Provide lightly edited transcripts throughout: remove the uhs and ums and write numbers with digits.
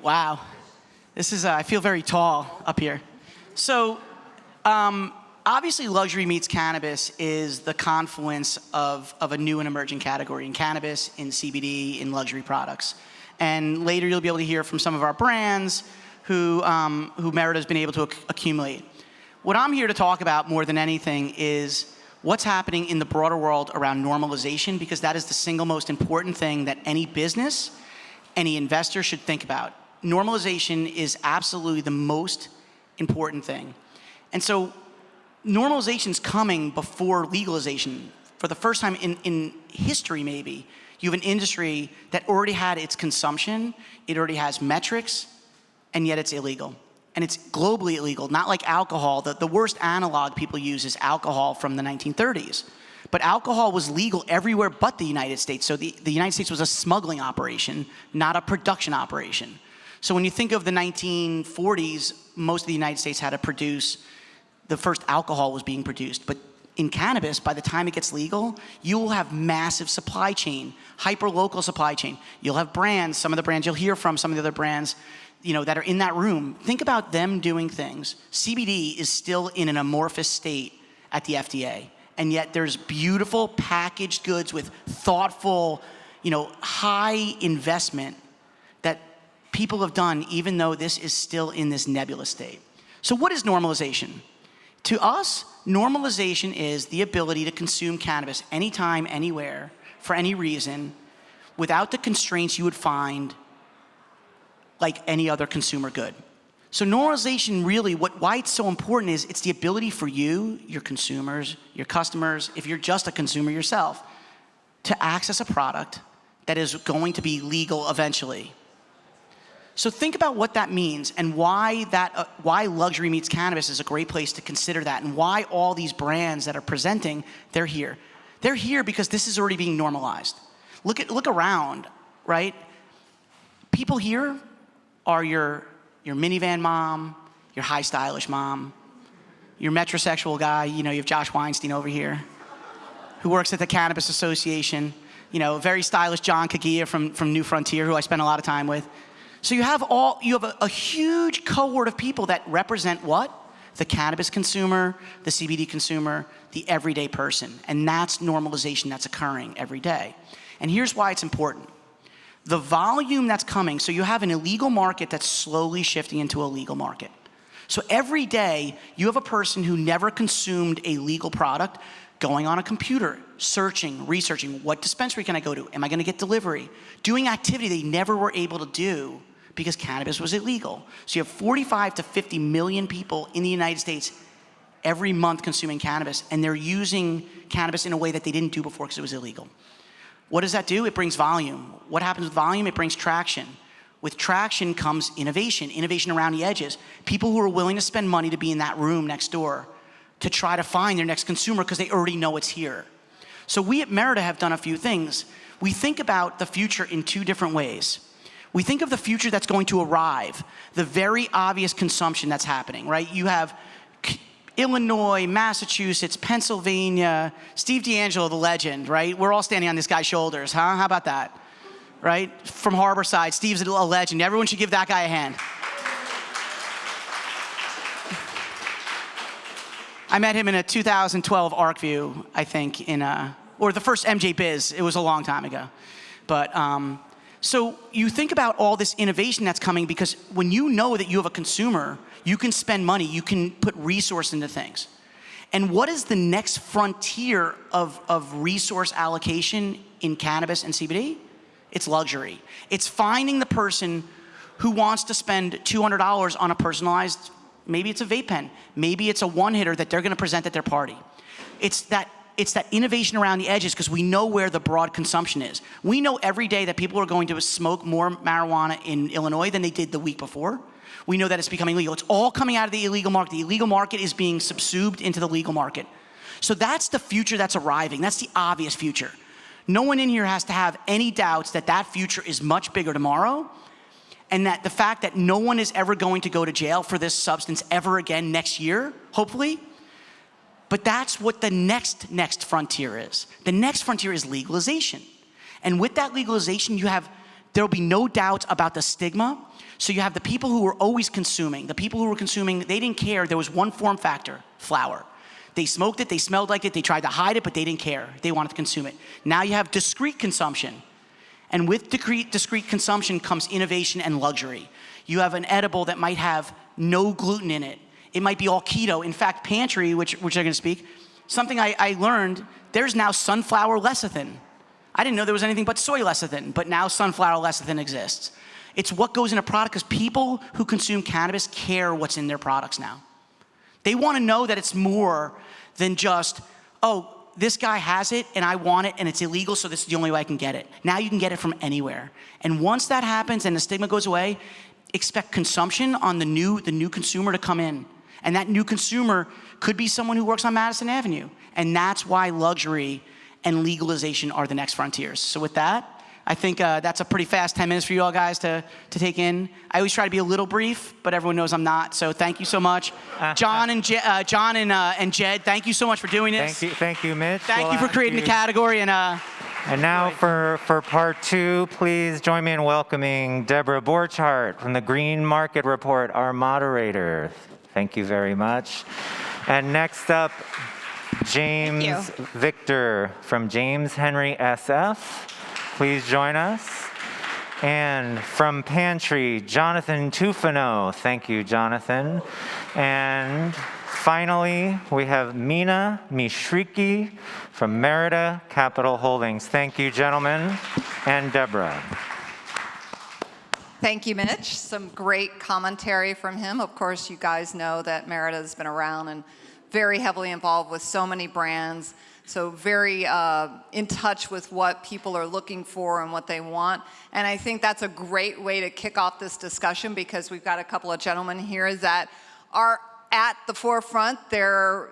Wow. This is, I feel very tall up here. So, obviously luxury meets cannabis is the confluence of a new and emerging category in cannabis, in CBD, in luxury products. And later you'll be able to hear from some of our brands who Merida's been able to accumulate. What I'm here to talk about more than anything is what's happening in the broader world around normalization, because that is the single most important thing that any business, any investor should think about. Normalization is absolutely the most important thing. And so normalization's coming before legalization. For the first time in history, maybe, you have an industry that already had its consumption, it already has metrics, and yet it's illegal. And it's globally illegal, not like alcohol. The worst analog people use is alcohol from the 1930s. But alcohol was legal everywhere but the United States. So the United States was a smuggling operation, not a production operation. So when you think of the 1940s, most of the United States had to produce, the first alcohol was being produced. But in cannabis, by the time it gets legal, you will have massive supply chain, hyper-local supply chain. You'll have brands, some of the brands you'll hear from, some of the other brands, you know, that are in that room. Think about them doing things. CBD is still in an amorphous state at the FDA. And yet there's beautiful packaged goods with thoughtful, you know, high investment that people have done, even though this is still in this nebulous state. So what is normalization? To us, normalization is the ability to consume cannabis anytime, anywhere, for any reason, without the constraints you would find like any other consumer good. So normalization really, why it's so important is it's the ability for you, your consumers, your customers, if you're just a consumer yourself, to access a product that is going to be legal eventually. So think about what that means and why luxury meets cannabis is a great place to consider that, and why all these brands that are presenting, they're here. They're here because this is already being normalized. Look around, right? People here are your minivan mom, your high stylish mom, your metrosexual guy. You know, you have Josh Weinstein over here, who works at the Cannabis Association. You know, very stylish John Kagia from New Frontier, who I spend a lot of time with. So you have a huge cohort of people that represent what? The cannabis consumer, the CBD consumer, the everyday person. And that's normalization that's occurring every day. And here's why it's important. The volume that's coming, so you have an illegal market that's slowly shifting into a legal market. So every day, you have a person who never consumed a legal product going on a computer, searching, researching, what dispensary can I go to? Am I gonna get delivery? Doing activity they never were able to do because cannabis was illegal. So you have 45 to 50 million people in the United States every month consuming cannabis, and they're using cannabis in a way that they didn't do before because it was illegal. What does that do? It brings volume. What happens with volume? It brings traction. With traction comes innovation around the edges. People who are willing to spend money to be in that room next door to try to find their next consumer because they already know it's here. So we at Merida have done a few things. We think about the future in two different ways. We think of the future that's going to arrive, the very obvious consumption that's happening, right? You have Illinois, Massachusetts, Pennsylvania, Steve D'Angelo, the legend, right? We're all standing on this guy's shoulders, huh? How about that, right? From Harborside, Steve's a legend. Everyone should give that guy a hand. I met him in a 2012 ArcView, I think, or the first MJ Biz. It was a long time ago. But, so you think about all this innovation that's coming because when you know that you have a consumer, you can spend money, you can put resource into things. And what is the next frontier of resource allocation in cannabis and CBD? It's luxury. It's finding the person who wants to spend $200 on a personalized, maybe it's a vape pen, maybe it's a one-hitter that they're gonna present at their party. It's that innovation around the edges because we know where the broad consumption is. We know every day that people are going to smoke more marijuana in Illinois than they did the week before. We know that it's becoming legal. It's all coming out of the illegal market. The illegal market is being subsumed into the legal market. So that's the future that's arriving. That's the obvious future. No one in here has to have any doubts that that future is much bigger tomorrow, and that the fact that no one is ever going to go to jail for this substance ever again next year, hopefully. But that's what the next frontier is. The next frontier is legalization. And with that legalization, you have There will be no doubt about the stigma. So you have the people who were always consuming. The people who were consuming, they didn't care. There was one form factor, flour. They smoked it, they smelled like it, they tried to hide it, but they didn't care. They wanted to consume it. Now you have discrete consumption. And with discrete consumption comes innovation and luxury. You have an edible that might have no gluten in it. It might be all keto. In fact, Pantry, which I'm gonna speak, something I learned, there's now sunflower lecithin. I didn't know there was anything but soy lecithin, but now sunflower lecithin exists. It's what goes in a product because people who consume cannabis care what's in their products now. They wanna know that it's more than just, oh, this guy has it and I want it and it's illegal, so this is the only way I can get it. Now you can get it from anywhere. And once that happens and the stigma goes away, expect consumption on the new consumer to come in. And that new consumer could be someone who works on Madison Avenue. And that's why luxury and legalization are the next frontiers. So with that, I think that's a pretty fast 10 minutes for you all guys to take in. I always try to be a little brief, but everyone knows I'm not. So thank you so much. John and Jed, thank you so much for doing this. Thank you, Mitch. Thank you for creating the category. And now for part 2, please join me in welcoming Debra Borchardt from the Green Market Report, our moderator. Thank you very much. And next up, James Victor from James Henry SF. Please join us. And from Pantry, Jonathan Tufano. Thank you, Jonathan. And finally, we have Mina Mishrikey from Merida Capital Holdings. Thank you, gentlemen, and Debra. Thank you, Mitch. Some great commentary from him. Of course, you guys know that Merida has been around and very heavily involved with so many brands. So very in touch with what people are looking for and what they want. And I think that's a great way to kick off this discussion because we've got a couple of gentlemen here that are at the forefront. They're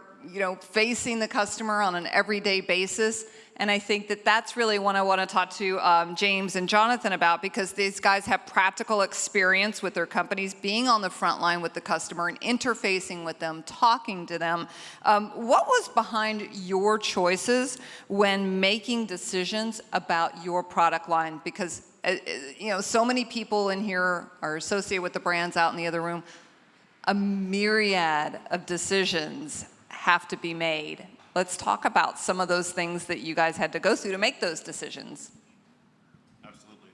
facing the customer on an everyday basis. And I think that that's really what I want to talk to James and Jonathan about because these guys have practical experience with their companies, being on the front line with the customer and interfacing with them, talking to them. What was behind your choices when making decisions about your product line? Because so many people in here are associated with the brands out in the other room. A myriad of decisions have to be made. Let's talk about some of those things that you guys had to go through to make those decisions. Absolutely.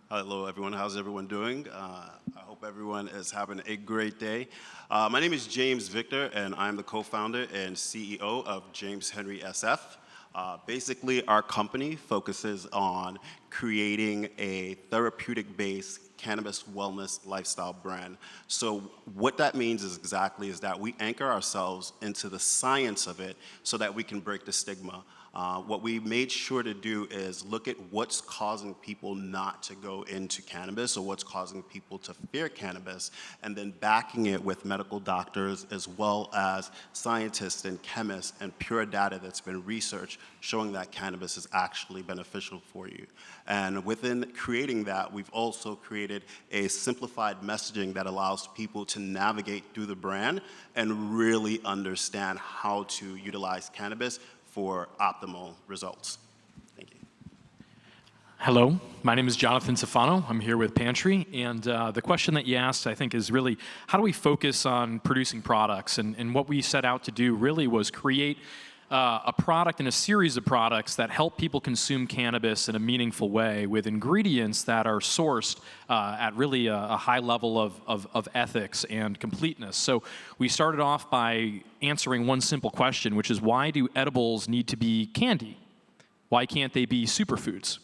Hello, everyone. How's everyone doing? I hope everyone is having a great day. My name is James Victor, and I'm the co-founder and CEO of James Henry SF. Basically, our company focuses on creating a therapeutic-based cannabis wellness lifestyle brand. So what that means is that we anchor ourselves into the science of it so that we can break the stigma. What we made sure to do is look at what's causing people not to go into cannabis or what's causing people to fear cannabis, and then backing it with medical doctors as well as scientists and chemists and pure data that's been researched showing that cannabis is actually beneficial for you. And within creating that, we've also created a simplified messaging that allows people to navigate through the brand and really understand how to utilize cannabis for optimal results. Thank you. Hello, my name is Jonathan Tufano. I'm here with Pantry, and the question that you asked, I think, is really how do we focus on producing products? And what we set out to do really was create a product and a series of products that help people consume cannabis in a meaningful way with ingredients that are sourced at really a high level of ethics and completeness. So we started off by answering one simple question, which is why do edibles need to be candy? Why can't they be superfoods?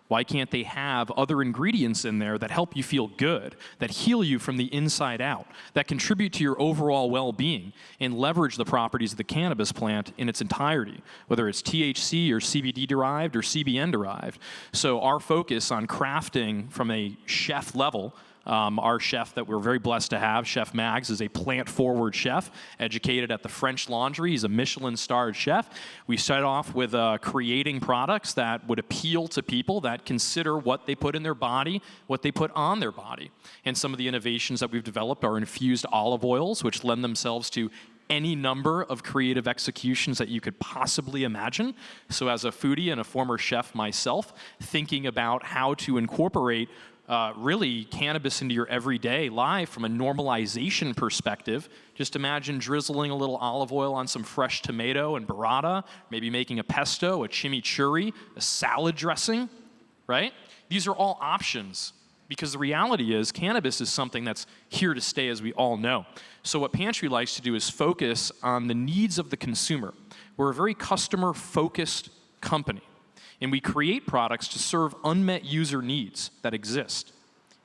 Why can't they have other ingredients in there that help you feel good, that heal you from the inside out, that contribute to your overall well-being and leverage the properties of the cannabis plant in its entirety, whether it's THC or CBD derived or CBN derived? So our focus on crafting from a chef level, our chef that we're very blessed to have, Chef Mags, is a plant-forward chef, educated at the French Laundry. He's a Michelin-starred chef. We started off with creating products that would appeal to people that consider what they put in their body, what they put on their body. And some of the innovations that we've developed are infused olive oils, which lend themselves to any number of creative executions that you could possibly imagine. So as a foodie and a former chef myself, thinking about how to incorporate really cannabis into your everyday life from a normalization perspective. Just imagine drizzling a little olive oil on some fresh tomato and burrata, maybe making a pesto, a chimichurri, a salad dressing, right? These are all options because the reality is cannabis is something that's here to stay, as we all know. So what Pantry likes to do is focus on the needs of the consumer. We're a very customer-focused company. And we create products to serve unmet user needs that exist.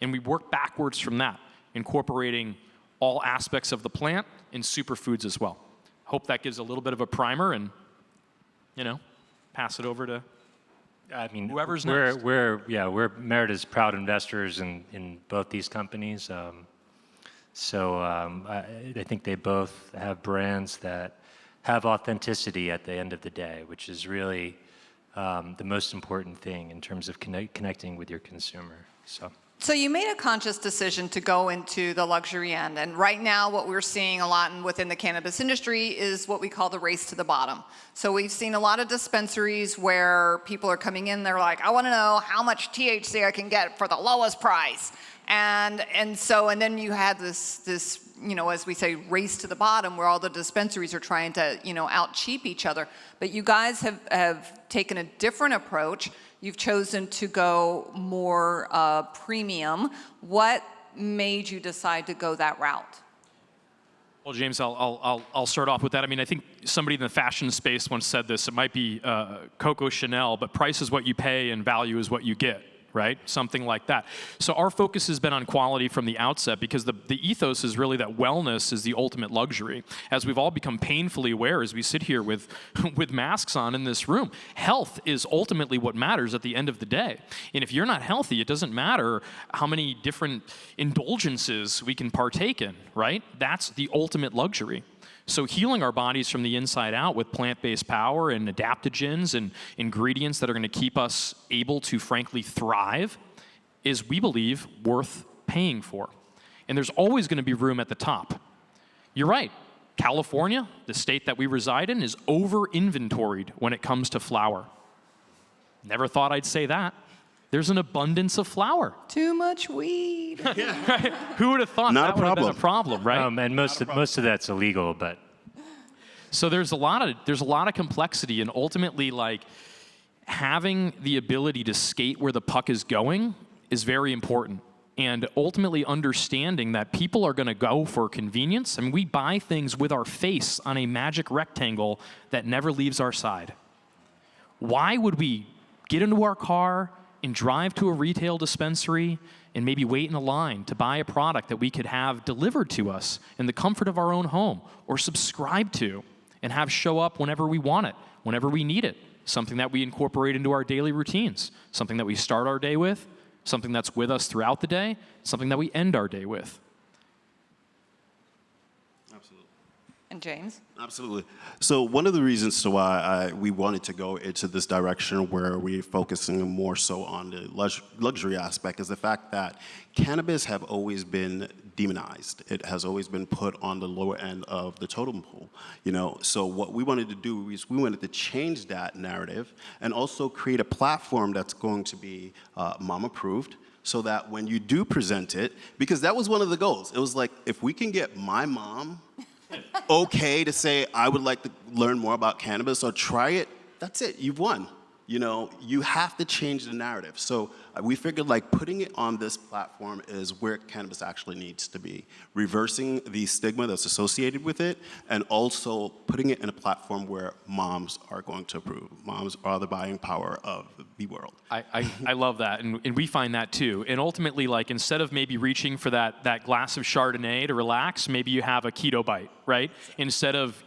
And we work backwards from that, incorporating all aspects of the plant and superfoods as well. Hope that gives a little bit of a primer and, pass it over to whoever's next. We're Merida's proud investors in both these companies. I think they both have brands that have authenticity at the end of the day, which is really the most important thing in terms of connecting with your consumer. So you made a conscious decision to go into the luxury end, and right now what we're seeing a lot within the cannabis industry is what we call the race to the bottom. So we've seen a lot of dispensaries where people are coming in, they're like, I want to know how much THC I can get for the lowest price. And then you have this as we say, race to the bottom, where all the dispensaries are trying to out cheap each other. But you guys have taken a different approach. You've chosen to go more premium. What made you decide to go that route? Well, James, I'll start off with that. I mean, I think somebody in the fashion space once said this. It might be Coco Chanel, but price is what you pay and value is what you get. Right? Something like that. So our focus has been on quality from the outset because the ethos is really that wellness is the ultimate luxury. As we've all become painfully aware as we sit here with masks on in this room, health is ultimately what matters at the end of the day. And if you're not healthy, it doesn't matter how many different indulgences we can partake in, right? That's the ultimate luxury. So healing our bodies from the inside out with plant-based power and adaptogens and ingredients that are going to keep us able to, frankly, thrive is, we believe, worth paying for. And there's always going to be room at the top. You're right. California, the state that we reside in, is over-inventoried when it comes to flower. Never thought I'd say that. There's an abundance of flower. Too much weed. Right? Who would have thought Not that would have been a problem, right? And most of that's illegal, but. So there's a lot of complexity, and ultimately, like, having the ability to skate where the puck is going is very important. And ultimately understanding that people are going to go for convenience. I mean, we buy things with our face on a magic rectangle that never leaves our side. Why would we get into our car and drive to a retail dispensary and maybe wait in a line to buy a product that we could have delivered to us in the comfort of our own home, or subscribe to and have show up whenever we want it, whenever we need it? Something that we incorporate into our daily routines, something that we start our day with, something that's with us throughout the day, something that we end our day with. Absolutely. And James? Absolutely. So one of the reasons to why we wanted to go into this direction where we're focusing more so on the luxury aspect is the fact that cannabis have always been demonized. It has always been put on the lower end of the totem pole. So what we wanted to do is we wanted to change that narrative and also create a platform that's going to be mom approved, so that when you do present it, because that was one of the goals. It was like, if we can get my mom okay to say, I would like to learn more about cannabis or try it, that's it, you've won. You have to change the narrative. So we figured like putting it on this platform is where cannabis actually needs to be. Reversing the stigma that's associated with it, and also putting it in a platform where moms are going to approve. Moms are the buying power of the world. I love that, and we find that too. And ultimately, like, instead of maybe reaching for that glass of Chardonnay to relax, maybe you have a keto bite, right? Instead of,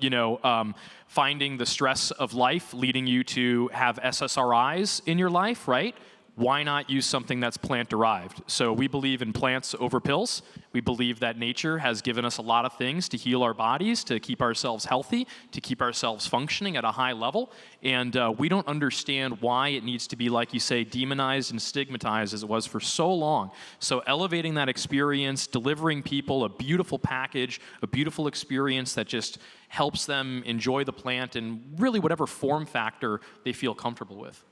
finding the stress of life leading you to have SSRIs in your life, right? why not use something that's plant-derived? So we believe in plants over pills. We believe that nature has given us a lot of things to heal our bodies, to keep ourselves healthy, to keep ourselves functioning at a high level. And we don't understand why it needs to be, like you say, demonized and stigmatized as it was for so long. So elevating that experience, delivering people a beautiful package, a beautiful experience that just helps them enjoy the plant in really whatever form factor they feel comfortable with.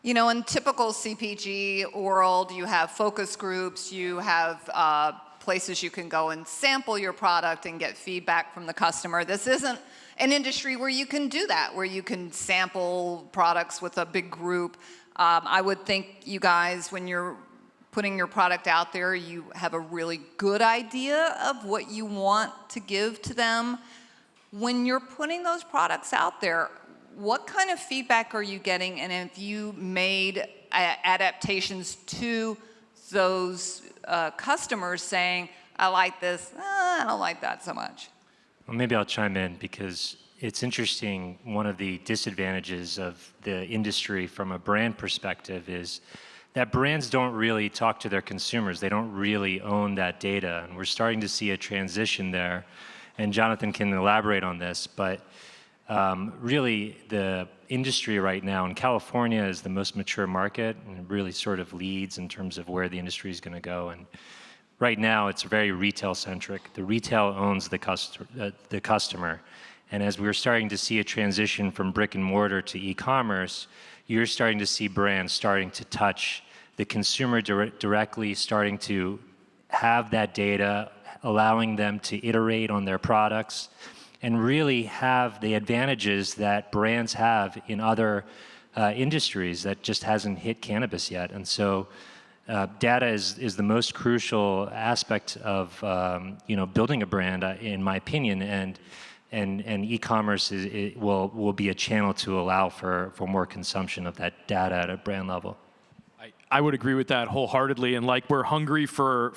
You know, in typical CPG world, you have focus groups, you have places you can go and sample your product and get feedback from the customer. This isn't an industry where you can do that, where you can sample products with a big group. I would think you guys, when you're putting your product out there, you have a really good idea of what you want to give to them. When you're putting those products out there, what kind of feedback are you getting, and have you made adaptations to those customers saying, I like this, I don't like that so much? Well, maybe I'll chime in because it's interesting. One of the disadvantages of the industry from a brand perspective is that brands don't really talk to their consumers. They don't really own that data, and we're starting to see a transition there. And Jonathan can elaborate on this, but really, the industry right now in California is the most mature market and really sort of leads in terms of where the industry is going to go. And right now, it's very retail-centric. The retail owns the customer. And as we're starting to see a transition from brick and mortar to e-commerce, you're starting to see brands starting to touch the consumer directly, starting to have that data, allowing them to iterate on their products, and really have the advantages that brands have in other industries that just hasn't hit cannabis yet. And so data is the most crucial aspect of building a brand, in my opinion, and e-commerce will be a channel to allow for more consumption of that data at a brand level. I would agree with that wholeheartedly, and like we're hungry for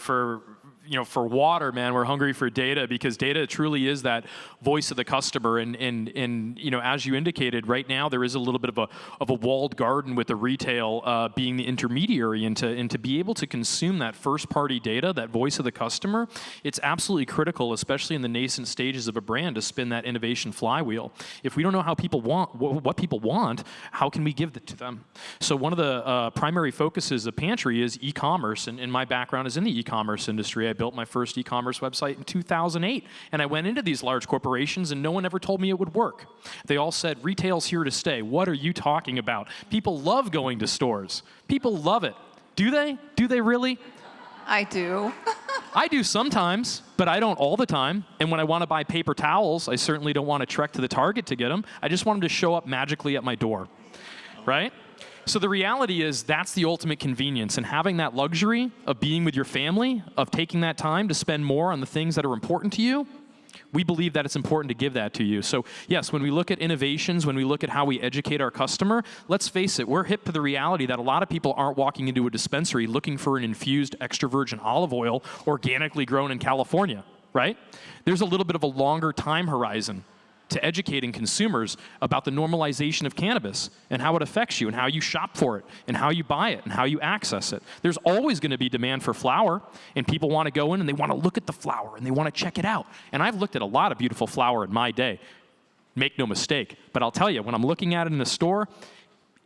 water, man. We're hungry for data because data truly is that voice of the customer. And as you indicated, right now there is a little bit of a walled garden with the retail being the intermediary, and to be able to consume that first-party data, that voice of the customer, it's absolutely critical, especially in the nascent stages of a brand, to spin that innovation flywheel. If we don't know how people want what people want, how can we give it to them? So one of the primary focuses of Pantry is e-commerce, and my background is in the e-commerce industry. I built my first e-commerce website in 2008, and I went into these large corporations and no one ever told me it would work. They all said, retail's here to stay. What are you talking about? People love going to stores. People love it. Do they? Do they really? I do. I do sometimes, but I don't all the time. And when I want to buy paper towels, I certainly don't want to trek to the Target to get them. I just want them to show up magically at my door, right? So the reality is that's the ultimate convenience, and having that luxury of being with your family, of taking that time to spend more on the things that are important to you, we believe that it's important to give that to you. So yes, when we look at innovations, when we look at how we educate our customer, let's face it, we're hip to the reality that a lot of people aren't walking into a dispensary looking for an infused extra virgin olive oil organically grown in California, right? There's a little bit of a longer time horizon to educating consumers about the normalization of cannabis and how it affects you and how you shop for it and how you buy it and how you access it. There's always going to be demand for flower, and people want to go in and they want to look at the flower and they want to check it out. And I've looked at a lot of beautiful flower in my day, make no mistake. But I'll tell you, when I'm looking at it in the store,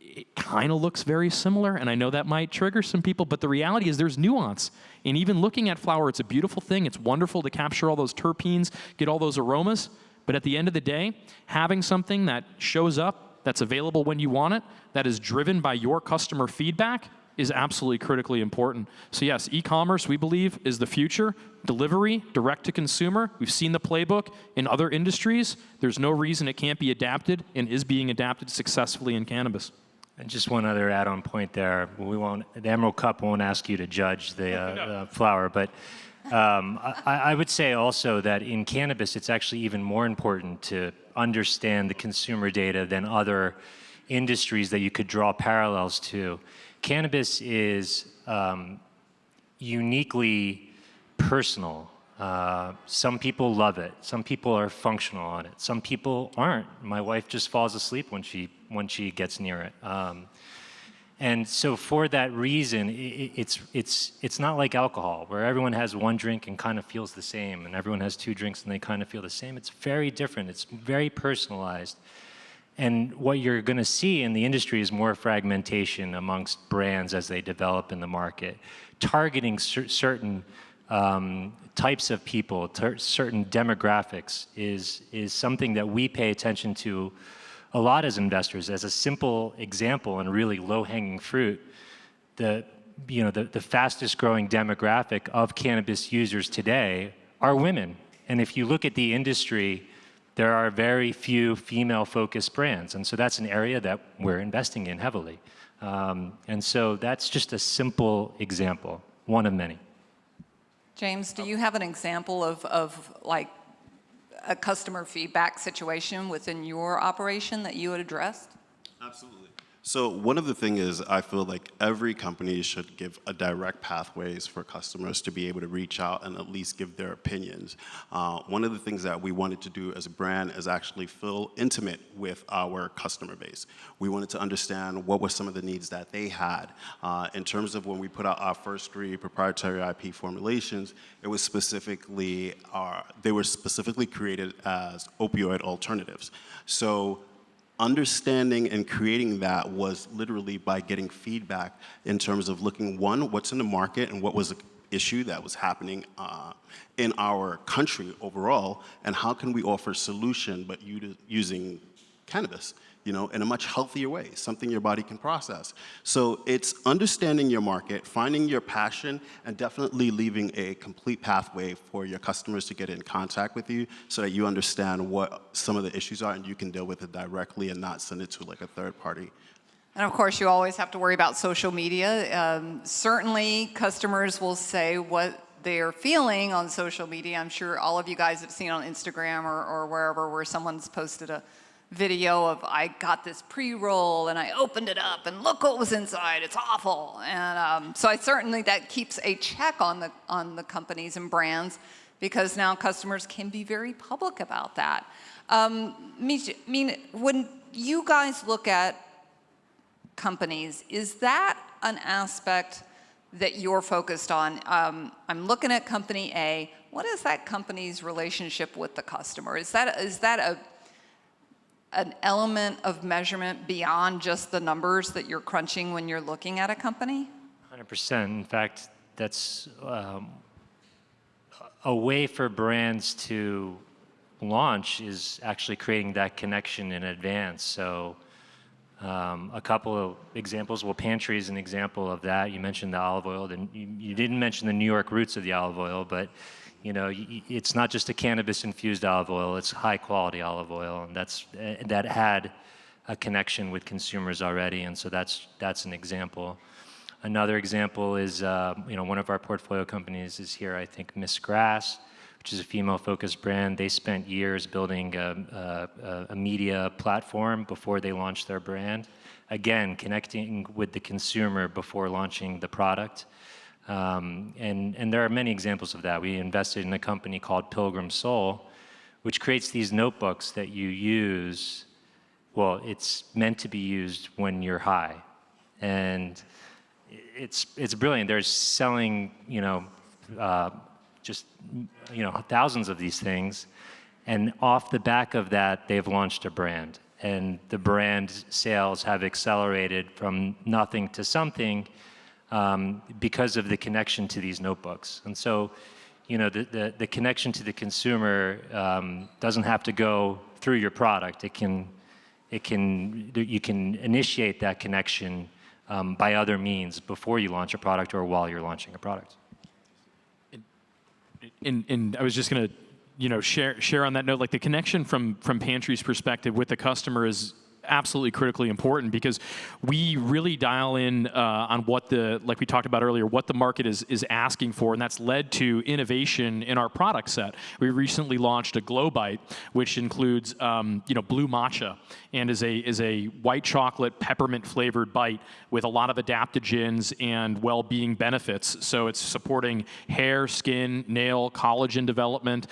it kind of looks very similar, and I know that might trigger some people, but the reality is there's nuance. And even looking at flower, it's a beautiful thing. It's wonderful to capture all those terpenes, get all those aromas. But at the end of the day, having something that shows up, that's available when you want it, that is driven by your customer feedback, is absolutely critically important. So yes, e-commerce, we believe, is the future. Delivery, direct to consumer. We've seen the playbook in other industries. There's no reason it can't be adapted, and is being adapted successfully in cannabis. And just one other add-on point there. The Emerald Cup won't ask you to judge the flower, but I would say also that in cannabis, it's actually even more important to understand the consumer data than other industries that you could draw parallels to. Cannabis is uniquely personal. Some people love it. Some people are functional on it. Some people aren't. My wife just falls asleep when she gets near it. And so for that reason, it's not like alcohol, where everyone has one drink and kind of feels the same, and everyone has two drinks and they kind of feel the same. It's very different. It's very personalized. And what you're going to see in the industry is more fragmentation amongst brands as they develop in the market, targeting certain types of people, certain demographics is something that we pay attention to a lot as investors. As a simple example and really low-hanging fruit, the fastest growing demographic of cannabis users today are women. And if you look at the industry, there are very few female-focused brands. And so that's an area that we're investing in heavily. And so that's just a simple example, one of many. James, do you have an example of like a customer feedback situation within your operation that you had addressed? Absolutely. So one of the things is I feel like every company should give a direct pathways for customers to be able to reach out and at least give their opinions. One of the things that we wanted to do as a brand is actually feel intimate with our customer base. We wanted to understand what were some of the needs that they had. In terms of when we put out our first 3 proprietary IP formulations, it was specifically, they were specifically created as opioid alternatives. So understanding and creating that was literally by getting feedback in terms of looking, one, what's in the market and what was the issue that was happening in our country overall, and how can we offer solution but using cannabis, you know, in a much healthier way, something your body can process. So it's understanding your market, finding your passion, and definitely leaving a complete pathway for your customers to get in contact with you so that you understand what some of the issues are and you can deal with it directly and not send it to like a third party. And of course, you always have to worry about social media. Certainly, customers will say what they're feeling on social media. I'm sure all of you guys have seen on Instagram or wherever where someone's posted a video of, I got this pre-roll and I opened it up and look what was inside, it's awful. And so that keeps a check on the companies and brands, because now customers can be very public about that. Mitch, I mean, when you guys look at companies, is that an aspect that you're focused on? I'm looking at company A, what is that company's relationship with the customer? Is that an element of measurement beyond just the numbers that you're crunching when you're looking at a company? 100%. In fact, that's a way for brands to launch is actually creating that connection in advance. So a couple of examples. Well, PANTRY is an example of that. You mentioned the olive oil. And you didn't mention the New York roots of the olive oil, but you know, it's not just a cannabis-infused olive oil, it's high-quality olive oil, and that had a connection with consumers already, and so that's an example. Another example is, you know, one of our portfolio companies is here, I think, Miss Grass, which is a female-focused brand. They spent years building a media platform before they launched their brand. Again, connecting with the consumer before launching the product. And there are many examples of that. We invested in a company called Pilgrim Soul, which creates these notebooks that you use. Well, it's meant to be used when you're high, and it's brilliant. They're selling, you know, just, you know, thousands of these things, and off the back of that, they've launched a brand, and the brand sales have accelerated from nothing to something. Because of the connection to these notebooks. And so, you know, the connection to the consumer doesn't have to go through your product. You can initiate that connection by other means before you launch a product or while you're launching a product. And I was just going to, you know, share on that note, like the connection from Pantry's perspective with the customer is absolutely critically important, because we really dial in on what like we talked about earlier, what the market is asking for, and that's led to innovation in our product set. We recently launched a Glow Bite, which includes you know, blue matcha, and is a white chocolate peppermint flavored bite with a lot of adaptogens and well-being benefits. So it's supporting hair, skin, nail, collagen development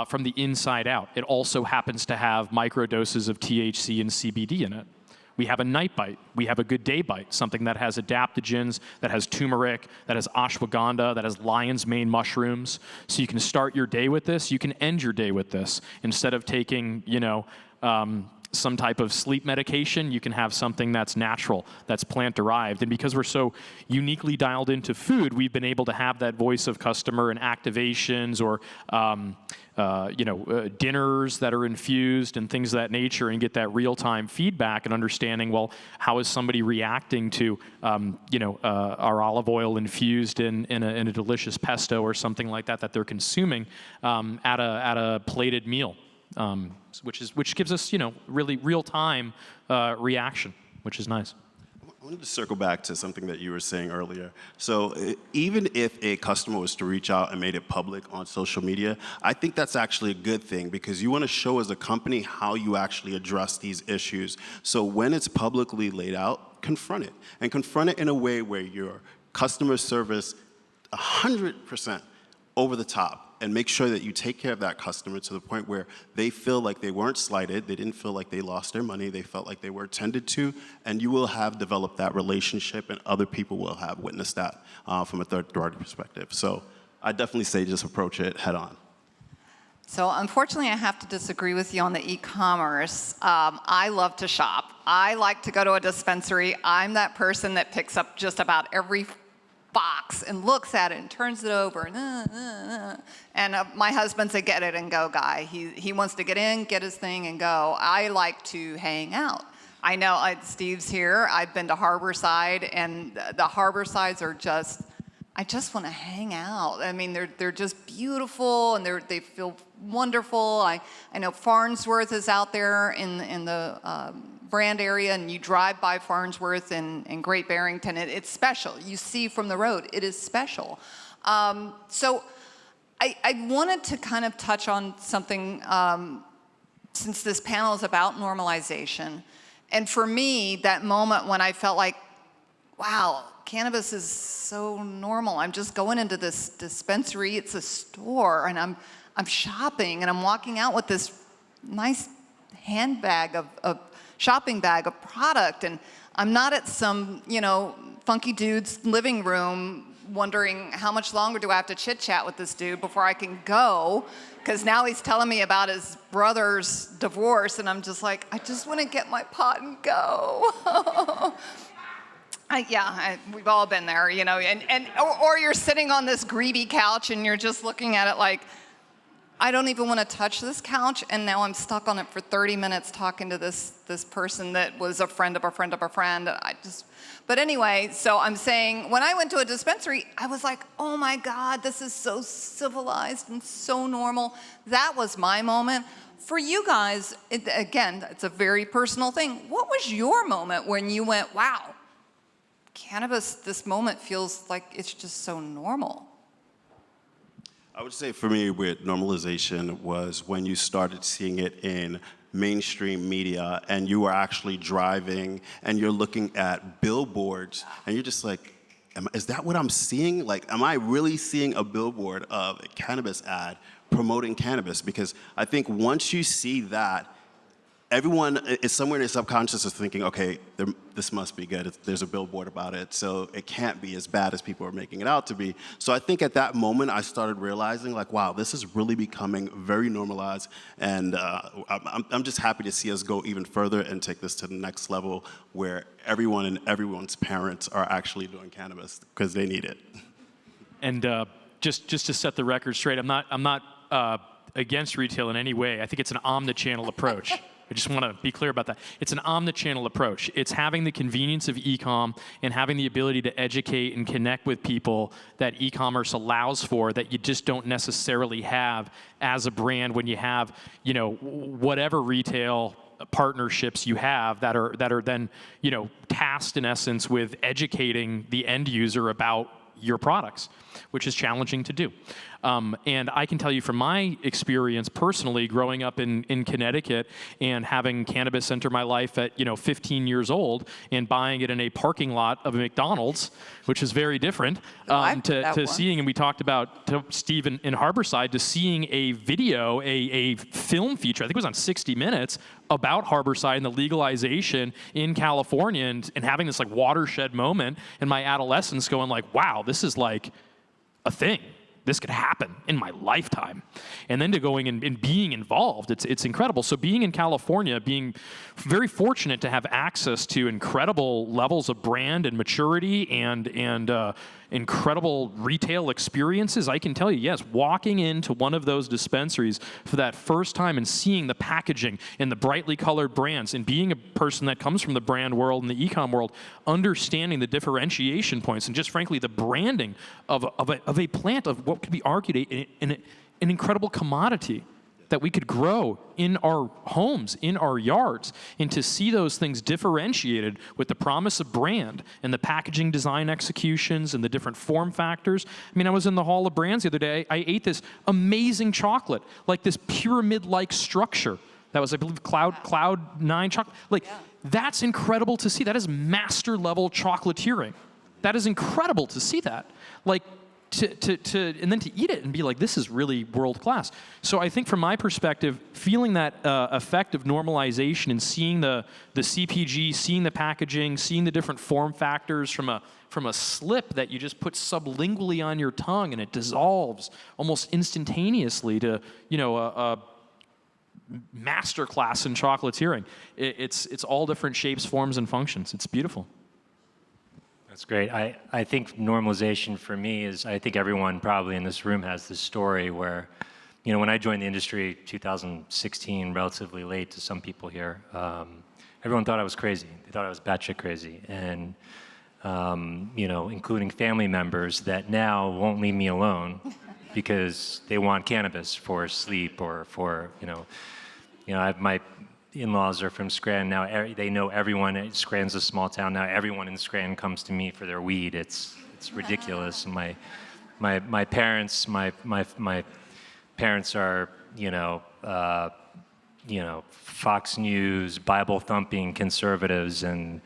from the inside out. It also happens to have microdoses of THC and CBD in it, We have a night bite. We have a good day bite, something that has adaptogens, that has turmeric, that has ashwagandha, that has lion's mane mushrooms. So you can start your day with this. You can end your day with this. Instead of taking, some type of sleep medication, you can have something that's natural, that's plant-derived. And because we're so uniquely dialed into food, we've been able to have that voice of customer and activations or dinners that are infused and things of that nature, and get that real-time feedback and understanding, well, how is somebody reacting to our olive oil infused in a delicious pesto or something like that they're consuming at a plated meal. Which gives us, really real-time reaction, which is nice. I wanted to circle back to something that you were saying earlier. So even if a customer was to reach out and made it public on social media, I think that's actually a good thing, because you want to show as a company how you actually address these issues. So when it's publicly laid out, confront it. And confront it in a way where your customer service 100% over the top, and make sure that you take care of that customer to the point where they feel like they weren't slighted, they didn't feel like they lost their money, they felt like they were attended to, and you will have developed that relationship, and other people will have witnessed that from a third-party perspective. So I definitely say just approach it head on. So unfortunately, I have to disagree with you on the e-commerce. I love to shop. I like to go to a dispensary. I'm that person that picks up just about every box and looks at it and turns it over. And my husband's a get it and go guy. He wants to get in, get his thing, and go. I like to hang out. I know Steve's here. I've been to Harborside, and the Harborsides are just, I just want to hang out. I mean, they're just beautiful, and they feel wonderful. I know Farnsworth is out there in the Brand area, and you drive by Farnsworth in Great Barrington. It's special. You see from the road, it is special. So I wanted to kind of touch on something, since this panel is about normalization. And for me, that moment when I felt like, wow, cannabis is so normal. I'm just going into this dispensary. It's a store, and I'm shopping, and I'm walking out with this nice handbag of shopping bag of product, and I'm not at some, funky dude's living room wondering how much longer do I have to chit-chat with this dude before I can go, because now he's telling me about his brother's divorce, and I'm just like, I just want to get my pot and go. We've all been there, or you're sitting on this greedy couch and you're just looking at it like, I don't even want to touch this couch, and now I'm stuck on it for 30 minutes talking to this person that was a friend of a friend of a friend. But anyway, so I'm saying, when I went to a dispensary, I was like, oh my God, this is so civilized and so normal. That was my moment. For you guys, again, it's a very personal thing. What was your moment when you went, wow, cannabis, this moment feels like it's just so normal? I would say for me with normalization was when you started seeing it in mainstream media, and you are actually driving and you're looking at billboards, and you're just like, is that what I'm seeing? Like, am I really seeing a billboard of a cannabis ad promoting cannabis? Because I think once you see that, everyone is somewhere in their subconscious is thinking, okay, this must be good. There's a billboard about it, so it can't be as bad as people are making it out to be. So I think at that moment, I started realizing, like, wow, this is really becoming very normalized, and I'm just happy to see us go even further and take this to the next level, where everyone and everyone's parents are actually doing cannabis because they need it. And just to set the record straight, I'm not against retail in any way. I think it's an omnichannel approach. I just want to be clear about that. It's an omnichannel approach. It's having the convenience of e-com and having the ability to educate and connect with people that e-commerce allows for, that you just don't necessarily have as a brand when you have, whatever retail partnerships you have that are then, tasked in essence with educating the end user about your products, which is challenging to do. And I can tell you from my experience personally, growing up in Connecticut and having cannabis enter my life at 15 years old and buying it in a parking lot of a McDonald's, which is very different, to seeing, and we talked about to Steve in Harborside, to seeing a video, a film feature, I think it was on 60 Minutes, about Harborside and the legalization in California and having this like watershed moment in my adolescence going like, wow, this is like a thing. This could happen in my lifetime. And then to going and being involved, it's incredible. So being in California, being very fortunate to have access to incredible levels of brand and maturity and incredible retail experiences, I can tell you, yes, walking into one of those dispensaries for that first time and seeing the packaging and the brightly colored brands and being a person that comes from the brand world and the e-com world, understanding the differentiation points and just frankly the branding of a plant of what could be argued an incredible commodity that we could grow in our homes, in our yards, and to see those things differentiated with the promise of brand and the packaging design executions and the different form factors. I mean, I was in the Hall of Brands the other day. I ate this amazing chocolate, like this pyramid-like structure. That was, I believe, Cloud 9 chocolate. Like, that's incredible to see. That is master-level chocolatiering. That is incredible to see that. Like, and then to eat it and be like, this is really world class. So I think from my perspective, feeling that effect of normalization and seeing the CPG, seeing the packaging, seeing the different form factors from a slip that you just put sublingually on your tongue and it dissolves almost instantaneously to, you know, a master class in chocolatiering. It's all different shapes, forms, and functions. It's beautiful. That's great. I think normalization for me is, I think everyone probably in this room has this story where, you know, when I joined the industry 2016, relatively late to some people here, everyone thought I was crazy. They thought I was batshit crazy. And, you know, including family members that now won't leave me alone because they want cannabis for sleep or for, you know, I have my in-laws are from Scranton now. They know everyone. Scranton's a small town now. Everyone in Scranton comes to me for their weed. It's ridiculous. And my parents are you know Fox News Bible thumping conservatives, and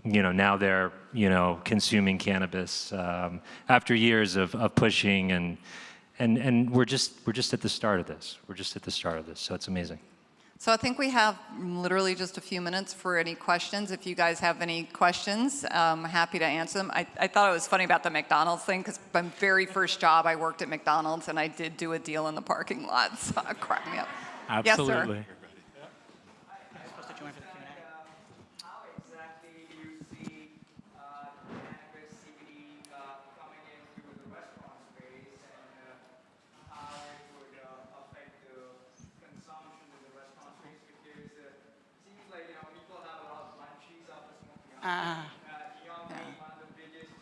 you know now they're consuming cannabis after years of pushing and we're just at the start of this. We're just at the start of this. So it's amazing. So I think we have literally just a few minutes for any questions. If you guys have any questions, I'm happy to answer them. I thought it was funny about the McDonald's thing because my very first job, I worked at McDonald's and I did do a deal in the parking lot, so it cracked me up. Absolutely. Yes, sir. How exactly do you see cannabis CBD coming into the restaurant space and how it would affect the consumption in the restaurant space? Because it seems like people have a lot of munchies after smoking. Young being one of the biggest.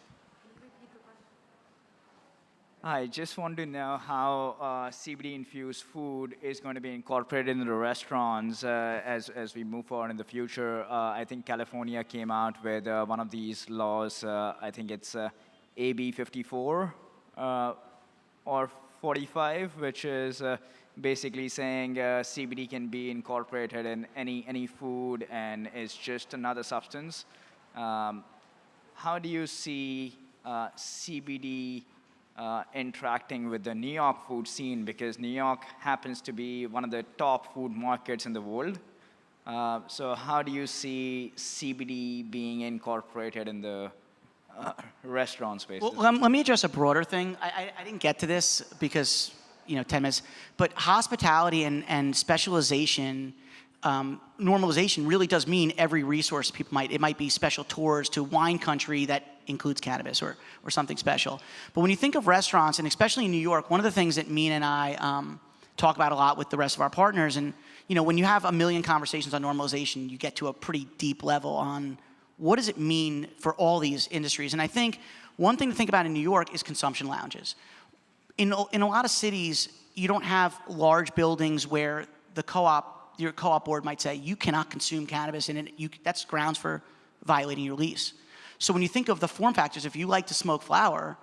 I just want to know how CBD-infused food is going to be incorporated into the restaurants as we move forward in the future. I think California came out with one of these laws. I think it's AB 54 or 45, which is basically saying CBD can be incorporated in any food and is just another substance. How do you see CBD interacting with the New York food scene, because New York happens to be one of the top food markets in the world. So how do you see CBD being incorporated in the restaurant space? Well, let me address a broader thing. I didn't get to this because, 10 minutes, but hospitality and specialization, normalization really does mean every resource it might be special tours to wine country that includes cannabis or something special. But when you think of restaurants, and especially in New York, one of the things that Mina and I talk about a lot with the rest of our partners, and when you have a million conversations on normalization, you get to a pretty deep level on what does it mean for all these industries. And I think one thing to think about in New York is consumption lounges. In a lot of cities, you don't have large buildings where your co-op board might say, you cannot consume cannabis, and that's grounds for violating your lease. So when you think of the form factors, if you like to smoke flower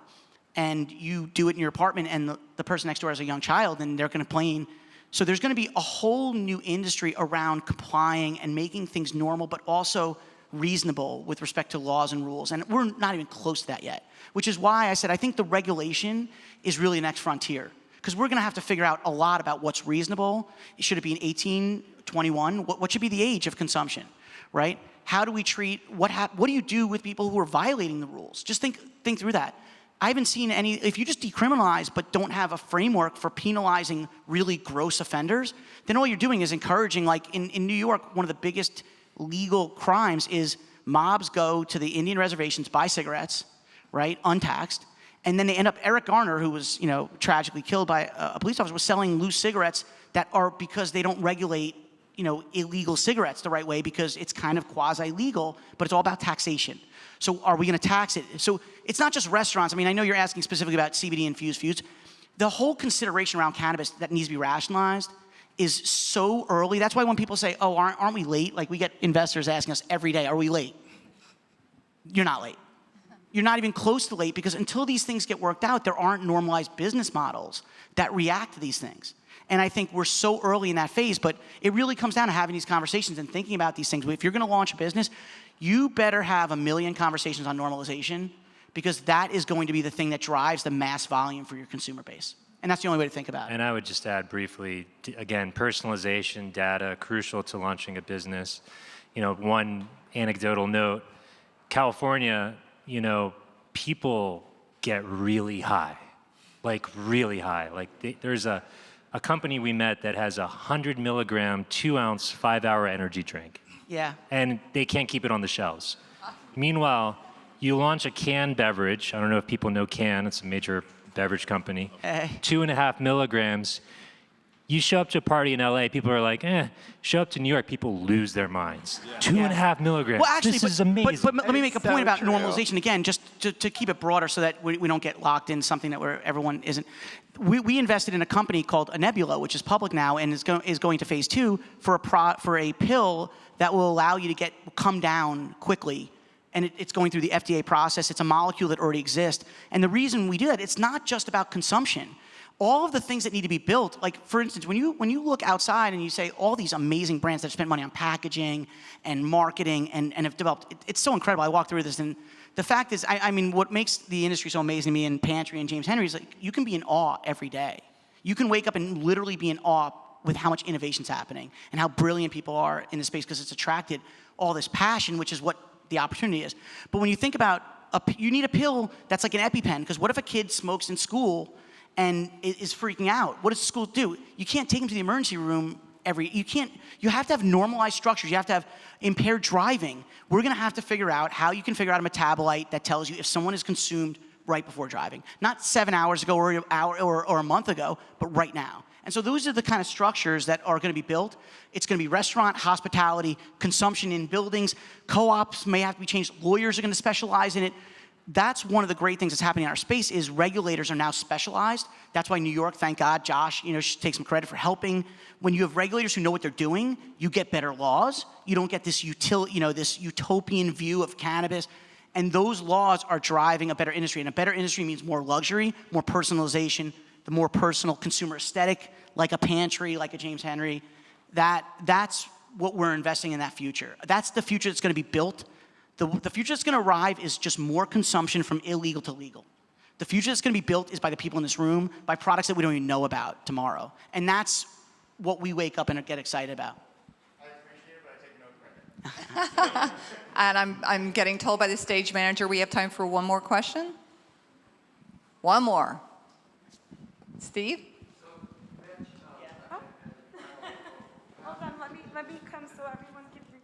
and you do it in your apartment and the person next door has a young child and they're going to complain, so there's going to be a whole new industry around complying and making things normal, but also reasonable with respect to laws and rules. And we're not even close to that yet, which is why I said I think the regulation is really the next frontier. Because we're going to have to figure out a lot about what's reasonable. Should it be an 18, 21? What should be the age of consumption, right? How do we treat, what do you do with people who are violating the rules? Just think through that. I haven't seen any, if you just decriminalize but don't have a framework for penalizing really gross offenders, then all you're doing is encouraging, like in New York, one of the biggest legal crimes is mobs go to the Indian reservations, buy cigarettes, right, untaxed, and then they end up, Eric Garner, who was, tragically killed by a police officer, was selling loose cigarettes that are because they don't regulate, illegal cigarettes the right way because it's kind of quasi-legal, but it's all about taxation. So are we gonna tax it? So it's not just restaurants. I mean, I know you're asking specifically about CBD-infused foods. The whole consideration around cannabis that needs to be rationalized is so early. That's why when people say, oh, aren't we late? Like we get investors asking us every day, are we late? You're not late. You're not even close to late because until these things get worked out, there aren't normalized business models that react to these things. And I think we're so early in that phase, but it really comes down to having these conversations and thinking about these things. If you're gonna launch a business, you better have 1 million conversations on normalization because that is going to be the thing that drives the mass volume for your consumer base. And that's the only way to think about it. And I would just add briefly, again, personalization, data, crucial to launching a business. One anecdotal note, California, people get really high, like really high. Like there's a company we met that has 100 milligram, 2 ounce, 5 hour energy drink. Yeah. And they can't keep it on the shelves. Meanwhile, you launch a canned beverage. I don't know if people know Can, it's a major beverage company. 2.5 milligrams. You show up to a party in LA, people are like, Show up to New York, people lose their minds. Yeah. 2.5 milligrams. Well, actually, this is amazing. But let me make a point about normalization again, just to keep it broader so that we don't get locked in something that where everyone isn't. We invested in a company called Nebula, which is public now and is going to phase 2 for a pill that will allow you to come down quickly. And it's going through the FDA process. It's a molecule that already exists. And the reason we do that, it's not just about consumption. All of the things that need to be built, like for instance, when you look outside and you say all these amazing brands that have spent money on packaging and marketing and have developed, it's so incredible. I walked through this and the fact is, I mean, what makes the industry so amazing to me and Pantry and James Henry is like, you can be in awe every day. You can wake up and literally be in awe with how much innovation's happening and how brilliant people are in the space because it's attracted all this passion, which is what the opportunity is. But when you think about, you need a pill that's like an EpiPen, because what if a kid smokes in school and is freaking out? What does school do? You can't take them to the emergency room you have to have normalized structures. You have to have impaired driving. We're gonna have to figure out how you can figure out a metabolite that tells you if someone is consumed right before driving. Not 7 hours ago or an hour or a month ago, but right now. And so those are the kind of structures that are gonna be built. It's gonna be restaurant, hospitality, consumption in buildings, co-ops may have to be changed, lawyers are gonna specialize in it. That's one of the great things that's happening in our space is regulators are now specialized. That's why New York, thank God, Josh, should take some credit for helping. When you have regulators who know what they're doing, you get better laws. You don't get this this utopian view of cannabis. And those laws are driving a better industry. And a better industry means more luxury, more personalization, the more personal consumer aesthetic, like a Pantry, like a James Henry. That's what we're investing in that future. That's the future that's gonna be built. The future that's gonna arrive is just more consumption from illegal to legal. The future that's gonna be built is by the people in this room, by products that we don't even know about tomorrow. And that's what we wake up and get excited about. I appreciate it, but I take no credit. And I'm getting told by the stage manager we have time for one more question. One more. Steve? Hold on, let me come so everyone can hear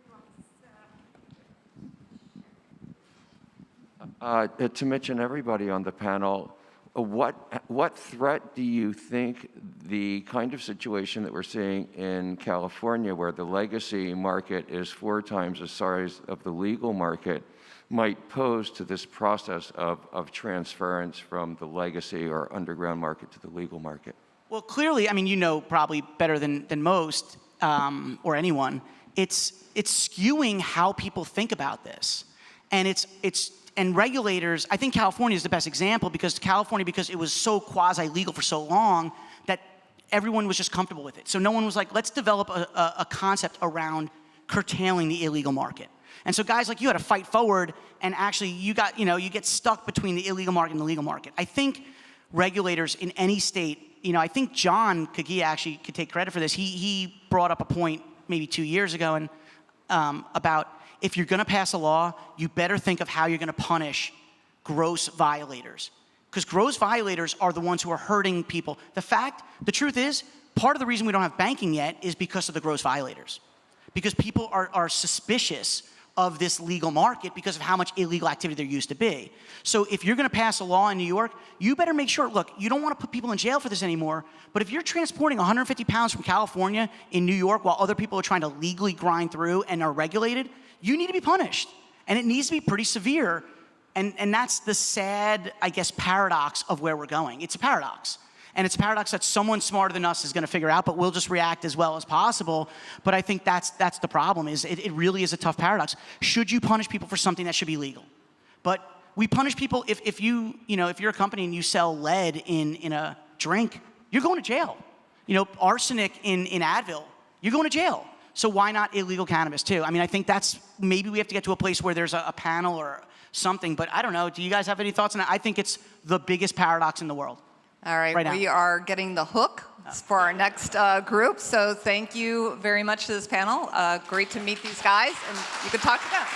you. To Mitch and everybody on the panel, what threat do you think the kind of situation that we're seeing in California, where the legacy market is 4 times the size of the legal market, might pose to this process of transference from the legacy or underground market to the legal market? Well, clearly, I mean, probably better than most or anyone, it's skewing how people think about this. And and regulators, I think California is the best example because it was so quasi-legal for so long that everyone was just comfortable with it. So no one was like, let's develop a concept around curtailing the illegal market. And so guys like you had to fight forward and actually you get stuck between the illegal market and the legal market. I think regulators in any state, I think John Kagia actually could take credit for this. He brought up a point maybe 2 years ago and about if you're going to pass a law, you better think of how you're going to punish gross violators. Because gross violators are the ones who are hurting people. The truth is, part of the reason we don't have banking yet is because of the gross violators. Because people are suspicious of this legal market because of how much illegal activity there used to be. So if you're going to pass a law in New York, you better make sure, look, you don't want to put people in jail for this anymore, but if you're transporting 150 pounds from California in New York while other people are trying to legally grind through and are regulated, you need to be punished. And it needs to be pretty severe. And that's the sad, I guess, paradox of where we're going. It's a paradox. And it's a paradox that someone smarter than us is going to figure out, but we'll just react as well as possible. But I think that's the problem, is it really is a tough paradox. Should you punish people for something that should be legal? But we punish people if you're a company and you sell lead in a drink, you're going to jail. Arsenic in Advil, you're going to jail. So why not illegal cannabis too? I mean, I think maybe we have to get to a place where there's a panel or something, but I don't know. Do you guys have any thoughts on that? I think it's the biggest paradox in the world. All right, we are getting the hook for our next group. So thank you very much to this panel. Great to meet these guys, and you can talk to them.